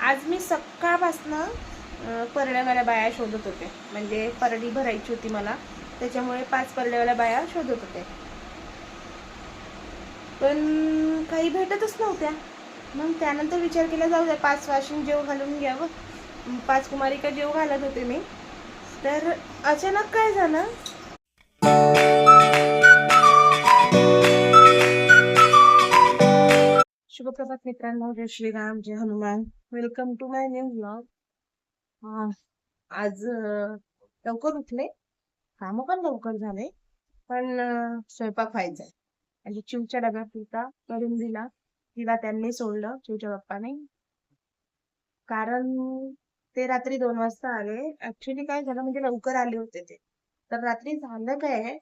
आज मी सकाळपासनं परड्यावाल्या बाया शोधत होते, म्हणजे परडी भरायची होती मला, त्याच्यामुळे 5 परड्यावाल्या बाया शोधत होते, पण काही भेटतच नव्हत्या. मग त्यानंतर विचार केला, जाऊ द्या 5 वाशिंग जेव घालून घ्यावं. 5 कुमारिका जेव घालत होते मी, तर अचानक काय झालं, शुभप्रभात मित्रांनो, जय श्रीराम, जय Hanuman. Welcome to my new blog. आज लवकर उठले, कामं पण लवकर झाले, पण स्वयंपाक व्हायचा म्हणजे चिवच्या डब्यात पुरता करून दिला. तिला त्यांनी सोडलं, चिवच्या बाप्पाने, कारण ते रात्री 2 वाजता आले. ऍक्च्युली काय झालं, म्हणजे लवकर आले होते ते. तर रात्री झालं काय,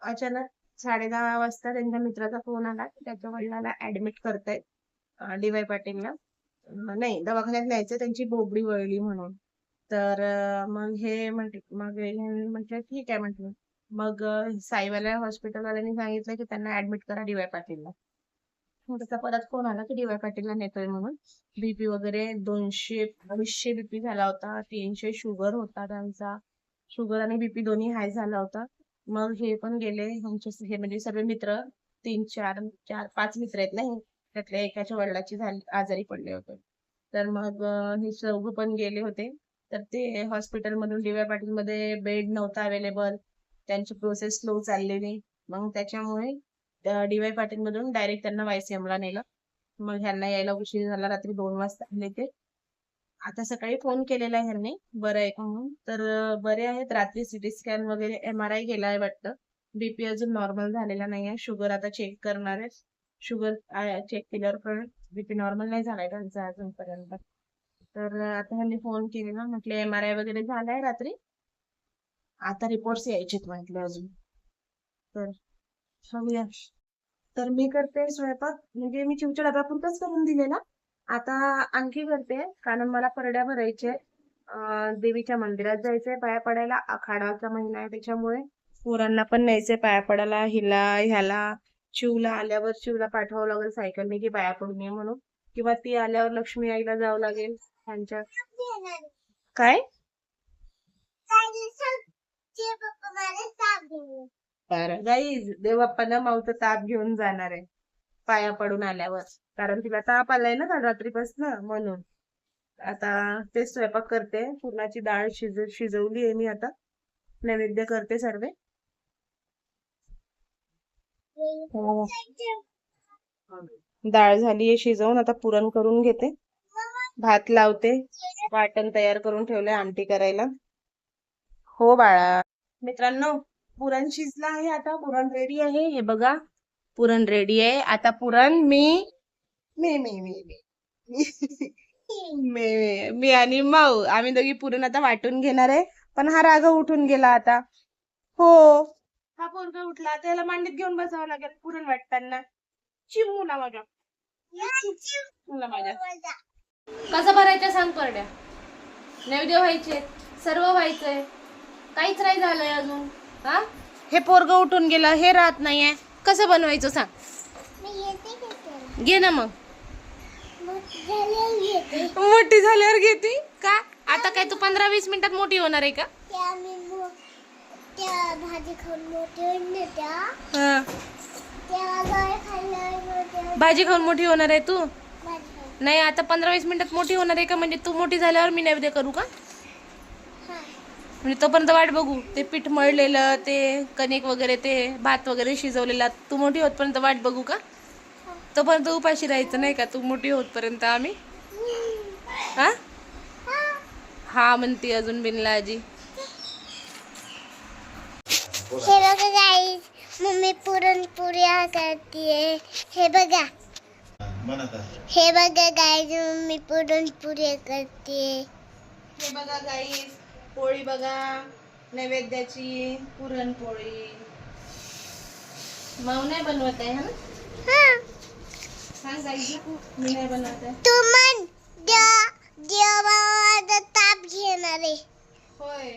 अचानक 10:30 वाजता त्यांच्या मित्राचा फोन आला की त्याच्या वडिलांना ऍडमिट करतायत DY पाटीलला. नाही, दवाखान्यात न्यायचं, त्यांची बोबडी वळली म्हणून. तर मग हे म्हटलं ठीक आहे म्हटलं. मग साईवाल्या हॉस्पिटलवाल्यांनी सांगितलं की त्यांना ऍडमिट करा DY पाटीलला. मग त्याचा परत फोन आला की DY पाटीलला नेतोय म्हणून. बीपी वगैरे 200-250 बीपी झाला होता, 300 शुगर होता त्यांचा. शुगर आणि बीपी दोन्ही हाय झाला होता. मग हे पण गेले, हे म्हणजे सगळे मित्र, 3-4-5 मित्र आहेत ना, त्यातल्या एकाच्या वडिलाची आजारी पडले होते. तर मग हे चौघ पण गेले होते. तर ते हॉस्पिटलमधून DY पाटील मध्ये बेड नव्हता अवेलेबल, त्यांची प्रोसेस स्लो चाललेली. मग त्याच्यामुळे DY पाटील मधून डायरेक्ट त्यांना YCM ला नेलं. मग ह्यांना यायला उशीर झाला, रात्री 2 वाजता आले ते. आता सकाळी फोन केलेला आहे ह्यांनी, बरं आहे का म्हणून. तर बरे आहेत. रात्री सिटी स्कॅन वगैरे MRI केलाय वाटतं. बीपी अजून नॉर्मल झालेला नाहीये. शुगर आता चेक करणार आहे. शुगर चेक केल्यावर पण बीपी नॉर्मल नाही झालाय त्यांचा अजूनपर्यंत. तर आता ह्यांनी फोन केलेला, म्हटले MRI वगैरे झालाय रात्री, आता रिपोर्ट्स यायचेत म्हटले अजून. तर बघूया. तर मी करते स्वयंपाक, म्हणजे मी चिवच्या डब्यापुरताच करून दिलेला. आता आणखी करते, कारण मला परड्या भरायचे, देवीच्या मंदिरात जायचंय पाया पडायला. आखाडाचा महिना आहे त्याच्यामुळे पोरांना पण न्यायचंय पाया पडायला. ह्याला चिवला आल्यावर चिवला पाठवावं लागेल सायकलने की पाया पडून ये म्हणून, किंवा ती आल्यावर लक्ष्मी आईला जावं लागेल त्यांच्या. काय गाईज, देव बाप्पाला माऊचा ताप घेऊन जाणार आहे पाया पडून आल्यावर, कारण तिला ताप आलाय ना काल रात्रीपासून, म्हणून. आता ते स्वयंपाक करते. पुरणाची डाळ शिजवली आहे मी, आता नैवेद्य करते सर्व. डाळ झाली आहे शिजवून, आता पुरण करून घेते, भात लावते, वाटण तयार करून ठेवले आमटी करायला. हो बाळा. मित्रांनो, पुरण शिजलं आहे, आता पुरण रेडी आहे. हे बघा, पुरण रेडी आहे. आता पुरण मी मी मी मी मी मी आणि माऊ, आम्ही दोघी पुरण आता वाटून घेणार आहे. पण हा राघव उठून गेला आता. हो, हा पोरगा उठला, त्याला मांडीत घेऊन बसावं लागेल पुरण वाटताना. चिमूला माझ्या, चिमूला माझ्या. कसं भरायचं सांग परड्या? नैवेद्य व्हायचे, सर्व व्हायचंय, काहीच नाही झालंय अजून. हा, हे पोरग उठून गेलं, हे राहत नाहीये, कसं बनवायचं सांग? घे ना मग. मोठी झाल्यावर घेते का? आता काय तू 15-20 मिनिटात मोठी होणार आहे का? भाजी खाऊन मोठी होणार आहे तू? नाही, आता 15-20 मिनिटात मोठी होणार आहे का? म्हणजे तू मोठी झाल्यावर मी नैवेद्य करू का? म्हणजे तोपर्यंत वाट बघू, ते पीठ मळलेलं, ते कणिक वगैरे, ते भात वगैरे शिजवलेला, तू मोठी होतपर्यंत वाट बघू का? तोपर्यंत उपाशी राहायचं नाही का तू मोठी होतपर्यंत आम्ही? हा हा म्हणते अजून बिनलाजी. हे बघा गाईस, मम्मी पुरणपोळ्या करते. हे बघा, हे बघा गाईस, मम्मी पुरणपोळ्या करते. हे बघा गाईस, पोळी बघा, नैवेद्याची पुरणपोळी. मऊ नाही बनवत आहे ना? सांग गाईस, मी नाही बनवत आहे. तू मन देवाचा ताप घेणार आहे. होय,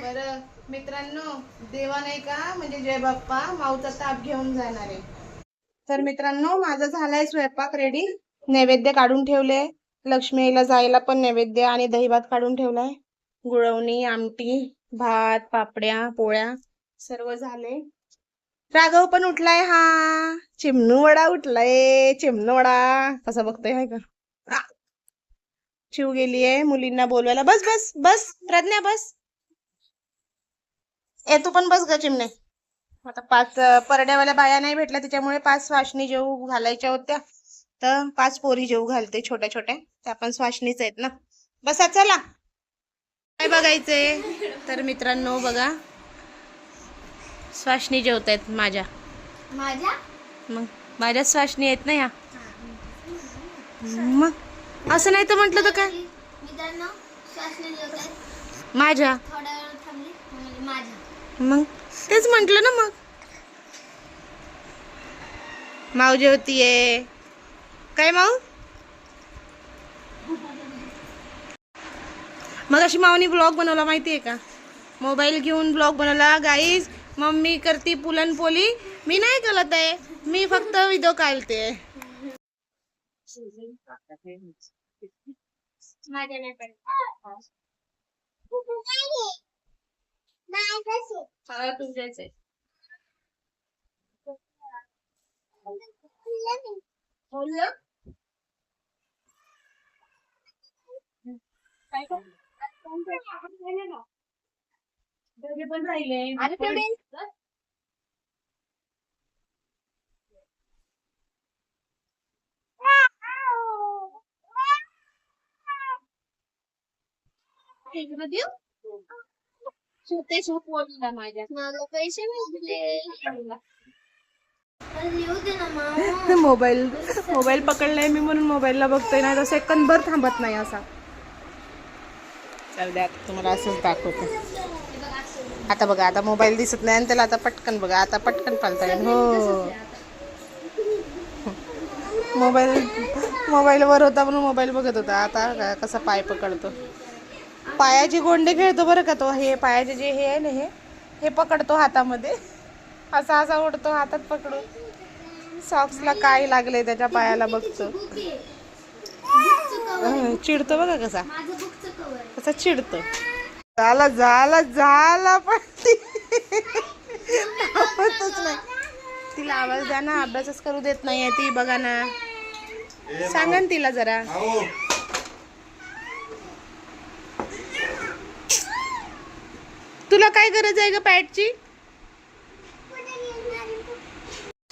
बरं मित्रांनो, देवा नाही का, म्हणजे जय बाप्पा माऊचा ताप घेऊन जाणार आहे. तर मित्रांनो, माझा झालाय स्वयंपाक रेडी, नैवेद्य काढून ठेवले, लक्ष्मीला जायला पण नैवेद्य आणि दही भात काढून ठेवलाय. गुळवणी, आमटी, भात, पापड्या, पोळ्या सर्व झाले. राघव पण उठलाय. हा चिमणू वडा उठलाय. चिमणू वडा कसा बघतोय हाय का. चिव गेलीये मुलींना बोलवायला. बस बस बस प्रज्ञा बस. तू पण बस ग चिमणे. आता 5 परड्यावाल्या बाया नाही भेटल्या त्याच्यामुळे 5 स्वाशनी जेवू घालायच्या होत्या. तर 5 पोरी जेवू घालते छोट्या छोट्या. त्या पण स्वाशनीच आहेत ना. बसा चला. काय बघायचंय तर मित्रांनो बघा स्वाशनी जेवतायत माझ्या. मग माझ्या स्वाशनी आहेत ना या. मग असं नाही तर म्हटलं तर काय माझ्या. मग तेच म्हंटल ना. मग माऊ जेवतीये काय माऊ. मग अशी माऊनी ब्लॉग बनवला माहितीये का. मोबाईल घेऊन ब्लॉग बनवला. गाईज मम्मी करती पुरणपोळी. मी नाही करत आहे. मी फक्त व्हिडिओ काढते. तुझ्याचे पण राहिले. मोबाईल पकडलाय मी म्हणून मोबाईलला बघतोय ना तर सेकंदभर थांबत नाही असा. चल द्या तुम्हाला असंच दाखवतो. आता बघा आता मोबाईल दिसत नाही आणि त्याला आता पटकन बघा आता पटकन पालता येईल. हो मोबाईल वर होता म्हणून मोबाईल बघत होता. आता कसा पाय पकडतो. पायाचे गोंडे खेळतो बरं का तो. हे पायाचे जे हे आहे ना हे पकडतो हातामध्ये. असा असा उडतो हातात पकडून. सॉक्सला काय लागले त्याच्या पायाला बघतो. चिडतो बघा कसा कसा चिडतो. झाला झाला झाला पण आवडतच नाही. तिला आवाज द्या ना. अभ्यासच करू देत नाहीये ती. बघा ना सांगा ना तिला जरा. तुला काय गरज आहे ग पॅडची.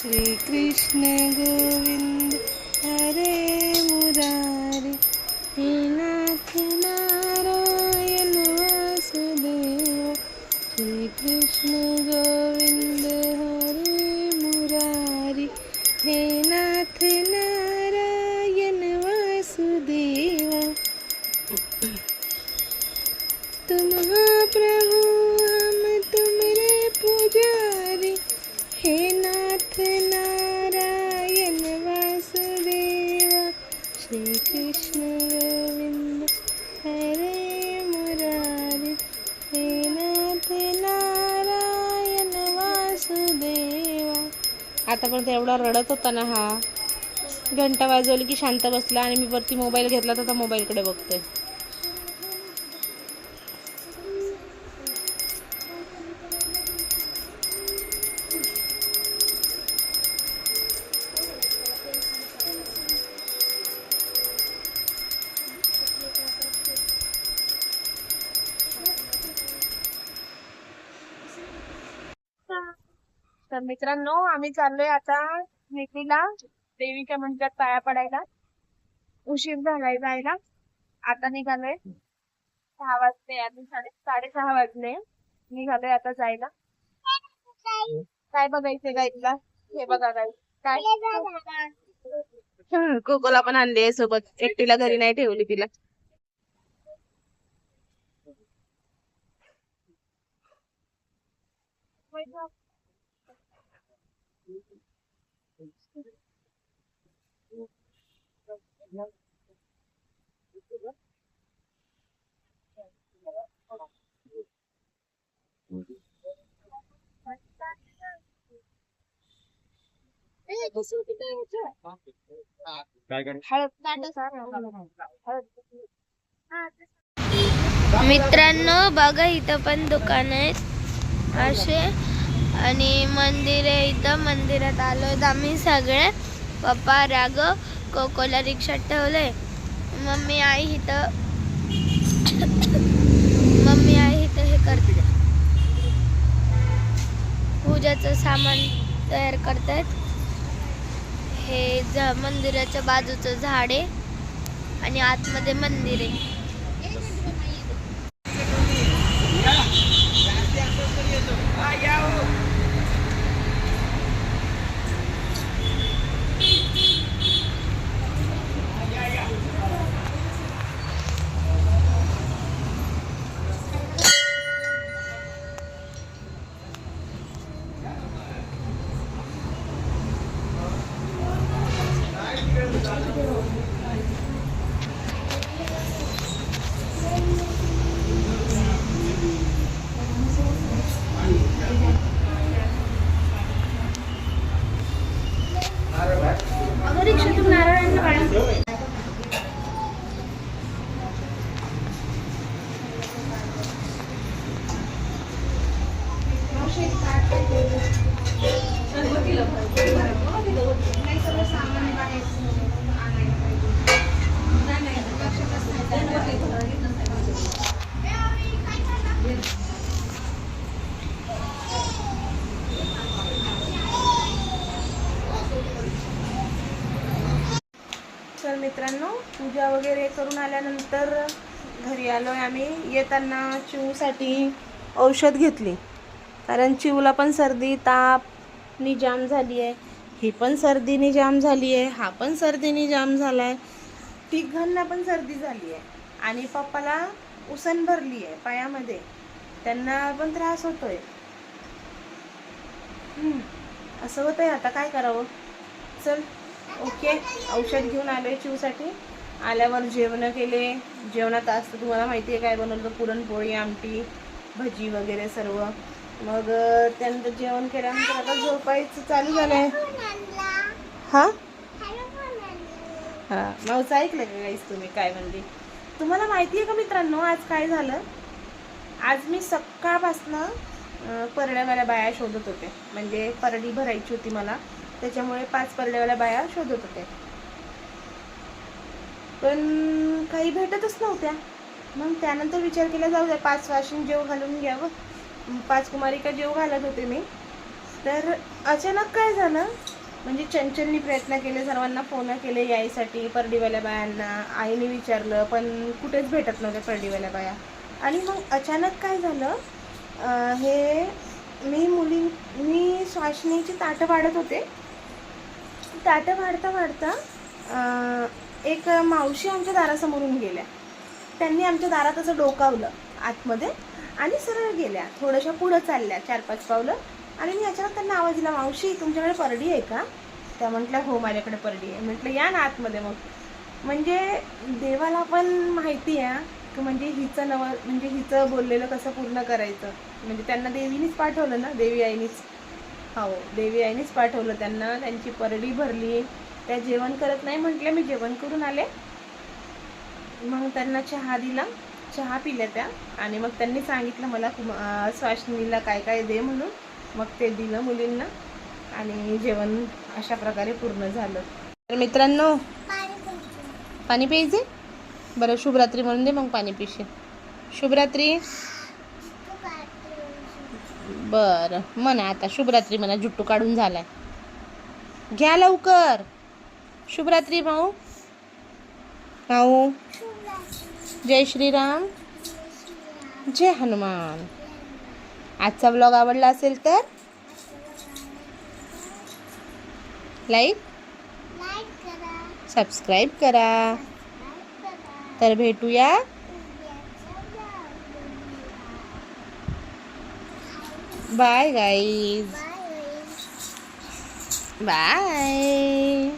श्री कृष्ण गोविंद हरे मुरारी हे नाथ नारायण वासुदेव. श्री कृष्ण गोविंद हरे मुरारी हे नाथ नारायण वासुदेव. तुम हो प्रभु हम तुमरे पुजारी हे नाथ नारायण वासुदेव. श्री कृष्ण गोविंद हरे मुरारी हे नाथ नारायण वासुदेव. आतापर्यंत एवढा रडत होता ना हा. घंटा वाजवली की शांत बसला आणि मी वरती मोबाईल घेतला तर मोबाईलकडे बघतोय. तर मित्रांनो आम्ही चाललोय आता निकलीला देवीच्या मंदिरात पाया पडायला. उशीर झालाय जायला. आता निघालोय 6 वाजले. अजून 6:30 वाजले. निघालोय आता जायला. काय बघायचंय गाईडला. हे बघा गाईड काय कोकोला पण आणली सोबत. एकटीला घरी नाही ठेवली तिला. मित्रांनो बघा इथं पण दुकान आहेत असे आणि मंदिर आहे. इथं मंदिरात आलोय आम्ही सगळे. पप्पा राघव कोकोला रिक्षात ठेवलंय. मम्मी आई इथं हे करते, पूजाचं सामान तयार करतात. हे मंदिराच्या बाजूचं झाड आहे आणि आतमध्ये मंदिर आहे. तर मित्रांनो पूजा वगैरे करून आल्यानंतर घरी आलोय आम्ही. येताना चिवसाठी औषध घेतली, कारण चिवला पण सर्दी तापनी जाम झाली आहे. ही पण सर्दीने जाम झाली आहे. हा पण सर्दीने जाम झाला आहे. तिघांना पण सर्दी झाली आहे. आणि पप्पाला उसण भरली आहे पायामध्ये, त्यांना पण त्रास होतोय. असं होतंय. आता काय करावं. चल ओके, औषध घेऊन आलोय चिवसाठी. आल्यावर जेवण केले. जेवणात आज तुम्हाला माहिती आहे काय बनवलं, पुरणपोळी, आमटी, भजी वगैरे सर्व. मग त्यानंतर जेवण केल्यानंतर आता झोपायचं चालू झालंय. हा हा मावचं ऐकलं का गाईस तुम्ही काय म्हणली. तुम्हाला माहिती आहे का मित्रांनो आज काय झालं. आज मी सकाळपासनं परड्यावाल्या बाया शोधत होते. म्हणजे परडी भरायची होती मला, त्याच्यामुळे 5 परड्यावाल्या बाया शोधत होते. पण काही भेटतच नव्हत्या. मग त्यानंतर विचार केला जाऊ द्या 5 वाशिन जेव घालून घ्यावं. 5 कुमारिका जेव घालत होते मी. तर अचानक काय झालं, म्हणजे चंचलनी प्रयत्न केले, सर्वांना फोन केले यायसाठी परडीवाल्या बायांना. आईने विचारलं पण कुठेच भेटत नव्हत्या परडीवाल्या बाया. आणि मग अचानक काय झालं, हे मी श्वासनीची ताटं वाढत होते. ताटं वाढता एक मावशी आमच्या दारासमोरून गेल्या. त्यांनी आमच्या दारात असं डोकावलं आतमध्ये आणि सरळ गेल्या. थोड्याशा पुढं चालल्या 4-5 पावलं. आणि मी अचानक त्यांना आवाज दिला, मावशी तुमच्याकडे परडी आहे का. त्या म्हटल्या हो माझ्याकडे परडी आहे. म्हटलं या ना आतमध्ये. मग म्हणजे देवाला पण माहिती आहे की म्हणजे हिचं बोललेलं कसं पूर्ण करायचं. म्हणजे त्यांना देवीनीच पाठवलं ना, देवी आईनीच. हो देवी आईनीच पाठवलं त्यांना. त्यांची परडी भरली. त्या जेवण करत नाही म्हटल्या, मी जेवण करून आले. मग त्यांना चहा दिला, चहा पिल्या त्या. आणि मग त्यांनी सांगितलं मला स्वाशिनीला काय काय दे म्हणून. मग ते दिलं मुलींना आणि जेवण अशा प्रकारे पूर्ण झालं. तर मित्रांनो पाणी प्यायचे. बरं शुभरात्री म्हणून दे, मग पाणी पिशील. शुभरात्री. बरं म्हणा आता शुभरात्री म्हणा, जुट्टू काढून झालाय. घ्या लवकर. शुभरात्री भाऊ. भाऊ जय श्रीराम, जय हनुमान. आजचा व्लॉग आवडला असेल तर लाईक सबस्क्राईब करा. तर भेटूया बाय गाईज. बाय.